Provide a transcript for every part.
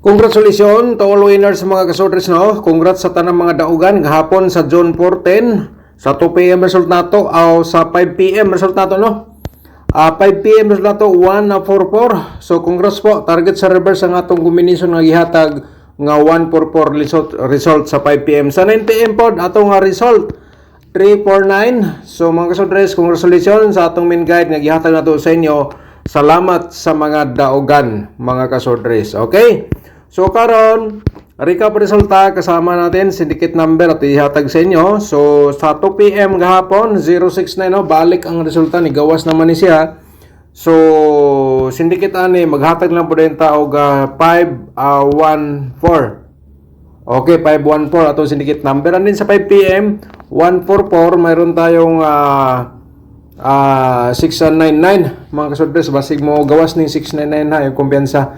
Congratulations to all winners mga kasodres, no? Congrats sa tanang mga daugan gahapon sa Zone 410 sa 2 PM result nato o sa 5 PM result nato, no? 5 PM result nato 144. So congrats po, target sa reverse ang atong combination nga gihatag nga 144 result sa 5 PM. Sa 9 PM pod atong result 349. So mga kasodres, congratulations sa atong main guide nga gihatag nato sa inyo. Salamat sa mga daugan mga kasodres. Okay? So karon, recap resulta kasama natin syndicate number at ihatag sa inyo. So sa 2 PM gahapon 069, no, balik ang resulta ni gawas naman ni siya. So syndicate ani maghatag lang po din ta og 514. Okay, 514 ato syndicate number. And din sa 5 PM 144 mayroon tayong 699 mga kasodres, basig mo gawas ning 699 ha yung kumpiyansa.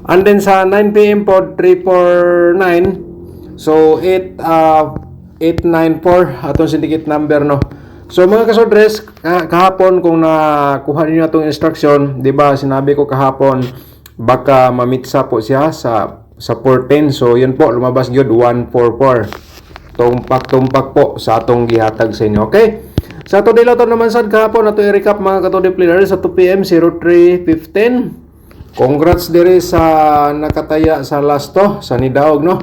And then sa 9 PM po 349. So 894 atong syndicate number, no. So mga kasodres, kahapon kung nakuha niyo atong instruction, di ba sinabi ko kahapon baka mamitsa po siya sa 14. So yun po, lumabas gyud 144. Tumpak po sa atong gihatag sa inyo. Okay? Sa today lato naman sad kahapon ato i-recap mga katodi players sa 2 PM 0315. Congrats diri sa nakataya sa lasto sa Nidaog, no.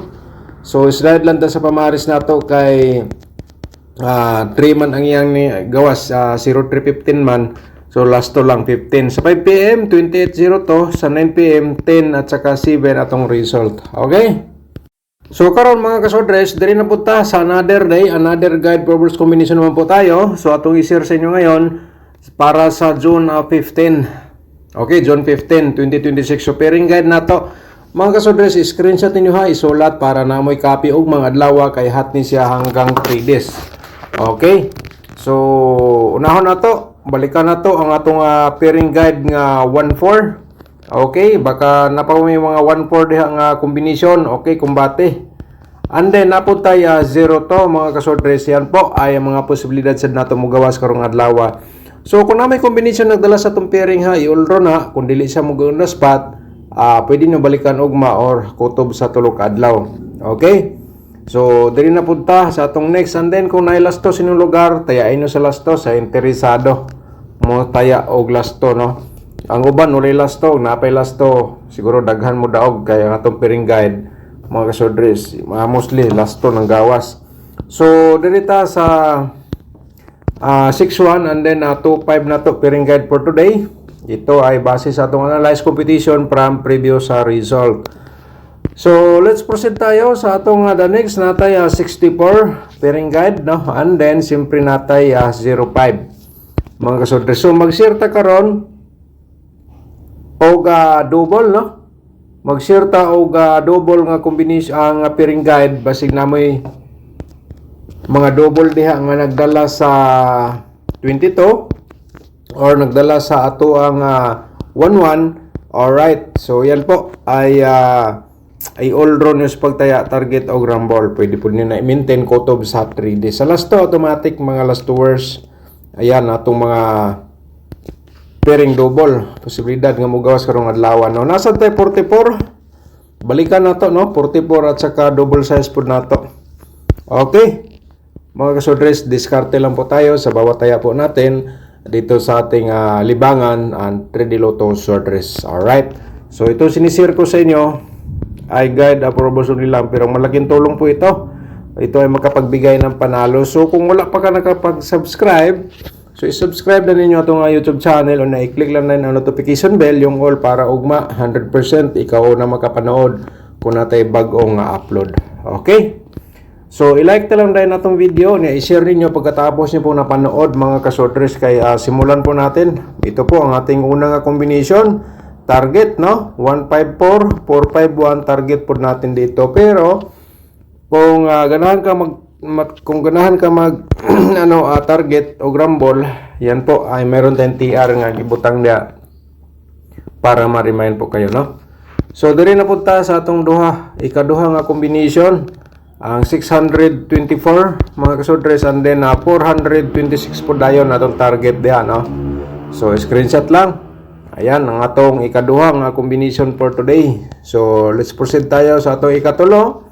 So slide lang ta sa pamaris nato kay 3 man ang iyang ni gawas 0315 man. So lasto lang 15. Sa 5 PM 2802, sa 9 PM 10 at saka 7 atong result. Okay? So karon mga kasodres, diri na po ta sa another day, another guide Proverbs combination naman po tayo. So atong i-share sa inyo ngayon para sa June 15. Okay, June 15, 2026. So pairing guide nato. Mga kasodres, screenshot ninyo ha, isulat para na mo'y copy og mga adlaw kay hat ni siya hanggang 3 days. Okay? So unahon nato, balikan nato ang atong pairing guide nga 14. Okay, baka napaway mga 1-4 diha nga combination. Okay, kumbate. And then napod tayo 0 to mga kasodres. Yan po ay mga posibilidad sad nato mo gawas karong adlaw. So kung na may combination nagdala sa itong pairing ha, i-ulro na. Kung dili siya mo na spot, pwede nyo balikan ugma or kutob sa tulog adlaw. Okay? So dili na punta sa atong next. And then kung nailasto sa inyong lugar, tayain nyo sa lasto sa interesado mo taya og lasto, no. Ang uban ulay lasto, napay lasto, siguro daghan mo daog kaya ang atong pairing guide mga kasodres, mostly lasto ng gawas. So dirita sa 6-1 and then 2-5 na to pairing guide for today. Ito ay base sa atong analyze competition from previous result. So let's proceed tayo sa atong the next natay 64 pairing guide, no. And then simpre natay 05 mga kasodres. So mag-share ta karon og double, no. Mag-share ta og double nga combination ang pairing guide basig namoy mga double diha nga nagdala sa 22 or nagdala sa ato ang 11. Alright, so yan po ay all draw nyo sa pagtaya target o rumble. Pwede po nyo na i-maintain kutob sa 3 days. Sa last to, automatic mga last tours. Ayan, atong mga pairing double. Posibilidad nga mugawas karong adlaw, no. Nasa tayo 44. Balikan na to, no. 44 at saka double size po na to. Okay. Mga kasodres, diskarte lang po tayo sa bawat taya po natin dito sa ating libangan and 3D Lotto Sordres. Alright. So ito sinisir ko sa inyo ay guide approval lang, pero malaking tulong po ito. Ito ay makapagbigay ng panalo. So kung wala pa ka nakapag-subscribe, so i-subscribe na ninyo itong YouTube channel o na-i-click lang na yung notification bell, yung all para ugma 100% ikaw na makapanood kung natay bagong upload. Okay? So i-like na lang dahil na itong video, i-share ninyo pagkatapos nyo po napanood mga kasodres. Kaya simulan po natin. Ito po ang ating unang combination. Target, no? 154, 451 target po natin dito. Pero kung ganahan ka mag target o rumble, yan po ay meron tayong TR nga gibutang niya para ma-remind po kayo, no? So diri na punta sa atong ikaduha nga combination. Ang 624 mga kasodres, and then 426 po dayon atong target diha, no. So screenshot lang Ayan, ang atong ikaduha nga combination for today. So, let's proceed tayo sa atong ikatulo.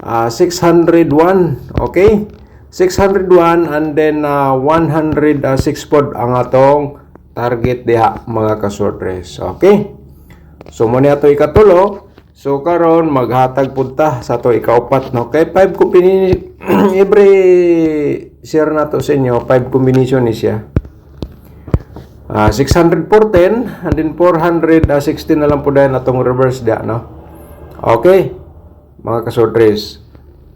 601, okay? 601 and then 106 pod ang atong target diha mga kasortres. Okay? So, muna ato ikatulo. So, karon maghatag punta sa ato ikaupat. No? Okay? 5 combination. Every share na to sa inyo, 5 combination ni siya. 600 for 10 and then 416 na lang po dahil natong reverse dia, no? Okay, mga kasortres.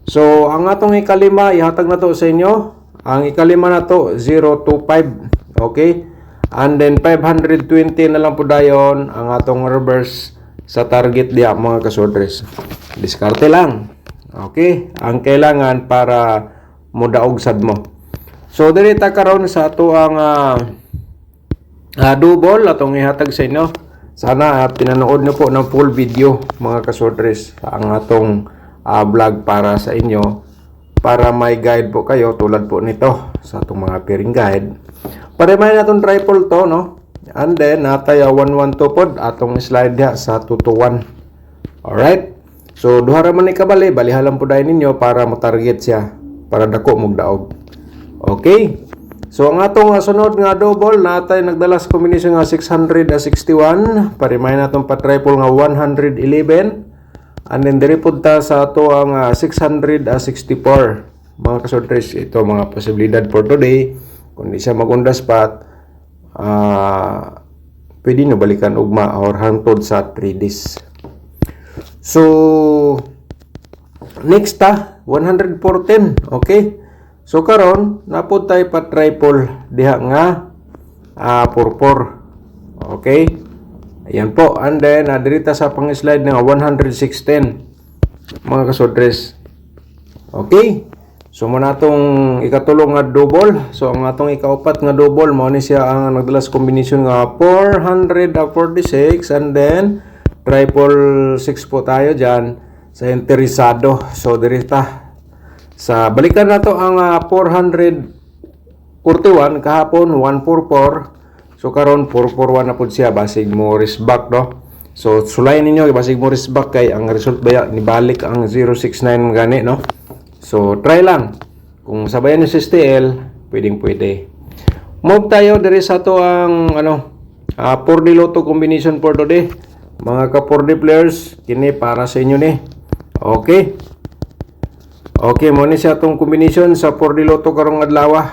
So, ang atong ikalima, ihatag na to sa inyo. Ang ikalima na to, 025. Okay? And then 520 na lang po dayon ang atong reverse sa target dia, mga kasortres. Diskarte lang. Okay? Ang kailangan para mudaog sad mo. So, dirita karon sa ato ang double atong ihatag sa inyo. Sana pinanood niyo po ng full video mga kasortres ang atong vlog para sa inyo para may guide po kayo tulad po nito sa atong mga pairing guide. Pareman natong triple to, no? And then natay 112 pod atong slide diha sa 2 to 1. Alright? So duha ra man ni kabali, balihalan po dai ninyo para mo target siya para dako mog daog. Okay? So, ang atong sunod nga double, natay nagdalas combination nga 661. Parimay natong pa-triple nga 111. And then, diri punta sa ato ang 664. Mga kasortres, ito mga posibilidad for today. Kung di siya magundas pat, pwede nyo balikan ugma or hangtod sa 3 days. So, next 114. Okay? So karon napod tay pa triple diha nga 44. Okay? Ayan po. And then dirita sa pang-slide nga 116 mga kasortres. Okay? So muna atong ikatulong nga double. So ang atong ikaupat nga double mao ni siya ang nagdalas combination nga 446 and then triple 6 po tayo diyan sa interesado. So dirita sa balikan na to ang 441 kahapon 144. So karon 441 na pud siya basig mo back, no? So sulayan ninyo basig mo back kay ang result baya ni balik ang 069 gani, no? So try lang. Kung sabayan niyo sa STL, pwede. Move tayo diri sa to ang 4D Lotto combination for today. Mga ka 4D players, kini para sa inyo ni. Okay? Okay, mo ni siya itong combination sa 4D Lotto karong adlaw.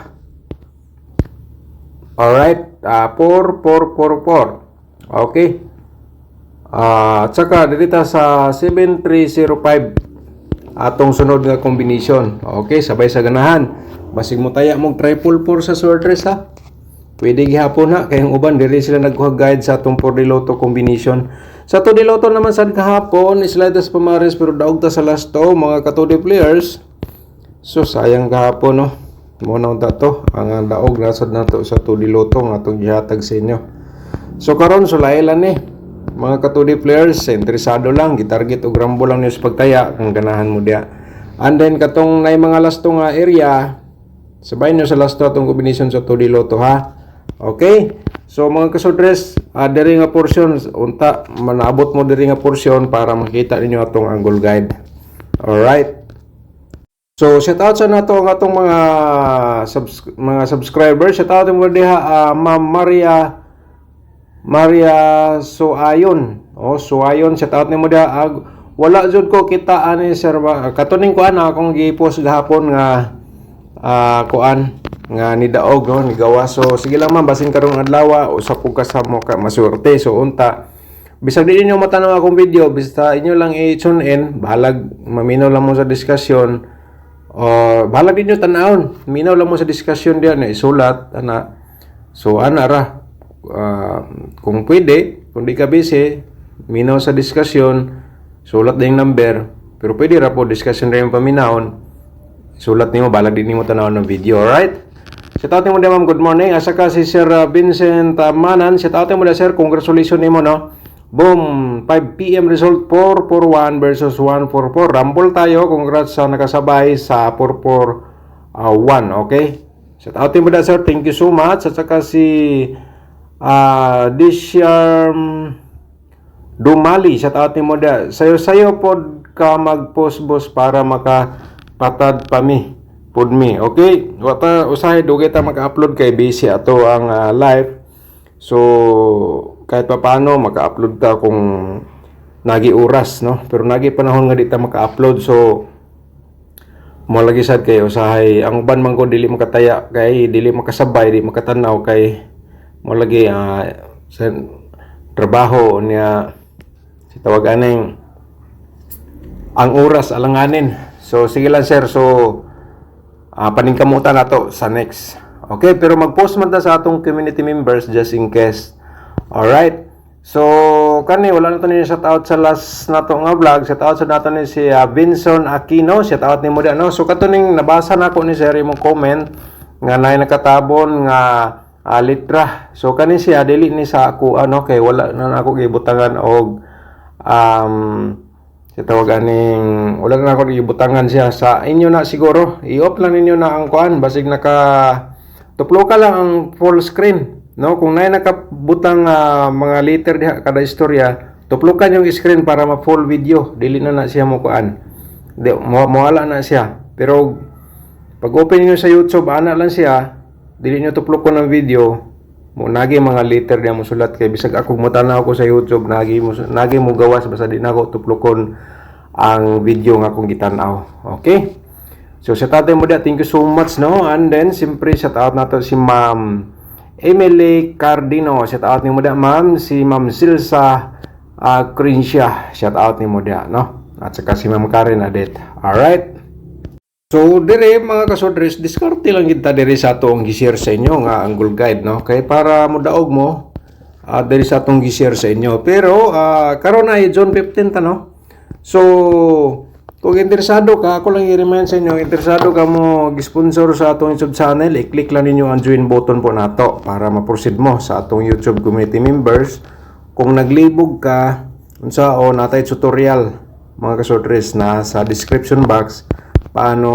Alright, 4, 4, 4, 4. Okay. At saka, dito sa 7305 atong sunod nga combination. Okay, sabay sa ganahan. Basig mo taya mong triple 4 sa sortress, ha. Pwede gihapon ha, kayong uban, diri sila nagkuha-guide sa atong 4D Lotto combination. Sa 2D Lotto naman sad kahapon, slides pamares pero daog ta sa last to, mga ka-2D players. So sayang kahapon, no. Muna unta to, ang daog nasad na to sa 2D Lotto nga itong gihatag sa inyo. So karon sulay lang ni, mga ka-2D players, interesado lang, gitarget o grambo lang niyo sa pagtaya, kung ganahan mo diya. And then katong nay mga last to nga area, sabay nyo sa last to atong combination sa 2D Lotto, ha. Okay? So mga kasortres, diri nga portion unta manaabot mo diri nga portion para makita ninyo atong angle guide. Alright. So shout out sa nato ang atong mga subscribers. Shout out mo diha Ma'am Maria Suayon. Suayon, shout out nimo diha. Wala jud ko kita ani sir katuning ko akong gi-post gahapon nga kuan nga ni daog, no, ni gawa. So sige lang ma'am, basin karong adlaw usa po kasamo ka maswerte. So unta bisag di niyo matanaw akong video, basta inyo lang i-tune in, bahalag maminaw lang mo sa diskusyon o bahalag din niyo tanawon, minaw lang mo sa diskusyon diyan na isulat ana. So ana ra kung pwede, kung di ka busy, minaw sa diskusyon, sulat din number, pero pwede ra po diskusyon rin paminawon, sulat nimo, balag din nimo tanaw ng video. Alright? Shout out mo ma'am, good morning. Asa ka si Sir Vincent Manan. Shout out mo sir, congratulations nimo, no. Boom, 5 PM result 441 versus 144. Rumble tayo. Congrats sa nakasabay sa 441, okay? Shout out mo sir, thank you so much. At saka si This Dumali, shout out ni mo da. Sayo pod ka mag-post boss para makapatad pa mi. Pod mi. Okay? Wata usahay dugay ta maka-upload kay busy ato ang live. So kahit pa paano maka-upload ta kung nagi oras, no? Pero nagi panahon nga di ta maka-upload. So mo lagi sad kay usahay ang uban man ko dili makataya kay dili makasabay, di makatanaw kay mo lagi sa trabaho niya si tawag aning ang oras alanganin. So sige lang sir, so paningkamutan nato sa next. Okay, pero mag-post man ta sa atong community members just in case. Alright. So kani wala na to ni shout out sa last nato nga vlog. Shout out sa nato ni si Vinson Aquino. Shout out ni mo di, no? So katuning nabasa na ko ni sir imong comment nga nay nakatabon nga litra. So kani siya dili ni sa ako kay wala na ako gibutangan og si tawag aning wala na ako gibutangan siya sa inyo na siguro. I-off lang ninyo na ang kuan basig naka tuplo ka lang ang full screen, no? Kung nay nakabutang mga liter diha kada istorya, tuplukan yung screen para ma-full video. Dili na siya mo kuan. Mawala na siya. Pero pag open niyo sa YouTube, ana lang siya. Dili nyo tuplukon ng video. Nagi mga liter diya mo sulat kay bisag ako mutanaw ko sa YouTube, nagi mo gawas basta di na ako tuplukon ang video nga akong gitanaw. Okay? So sa tatay mo da, thank you so much, no? And then siyempre shout out nato si Ma'am Emily Cardino. Shout out ni mo da, ma'am. Si Ma'am Silsa Crincia. Shout out ni mo da, no? At saka si Ma'am Karen Adet. Alright. So dire mga kasodres, diskarte lang kita dire sa atong gi-share sa inyo nga Angle Guide, no? Kay para mo daog mo dire sa atong gi-share sa inyo. Pero karon ay June 15 ta, no? So kung interesado ka, ako lang i-remind sa inyo, interesado ka mo gi-sponsor sa atong YouTube channel, i-click lang ninyo ang join button po nato para ma-proceed mo sa atong YouTube community members. Kung naglibog ka, unsa natay tutorial mga kasodres na sa description box paano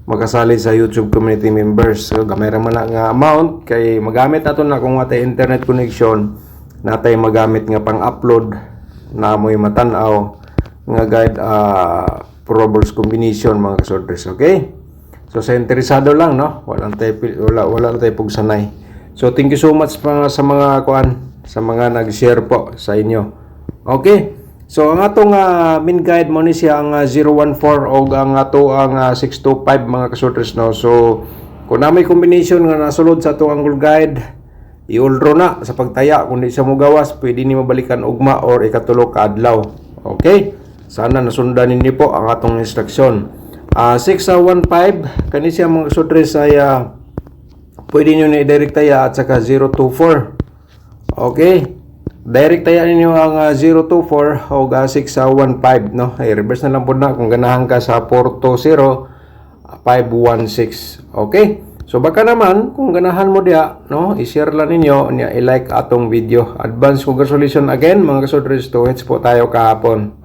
makasali sa YouTube community members. So gamay ra man nga amount kay magamit nato na kung watay internet connection, natay magamit nga pang-upload na mo'y matan-aw nga guide probables combination mga kasodres. Okay? So sa interesado lang, no? Wala na tayo pugsanay. So thank you so much sa mga sa mga nag-share po sa inyo. Okay? So ang atong main guide mo ni siya ang 014 o ang ato ang 625 mga kasodres, no? So kung na may combination nga nasulod sa atong Angle Guide, i-ulro na sa pagtaya. Kung di siya mo gawas, pwede ni mabalikan ugma or ikatulo ka adlaw. Okay? Sana nasundan ninyo po ang atong instruction. 615 kani siya mga kasodres ay pwede nyo na i-direct taya at saka 024. Okay? Direct taya ninyo ang 024 o 615, no? Ay reverse na lang po na kung ganahan ka sa 420 516. Okay? So baka naman kung ganahan mo dia, no, i-share lang ninyo, i-like atong video. Advance congratulations again mga kasodres, to hits po tayo kahapon.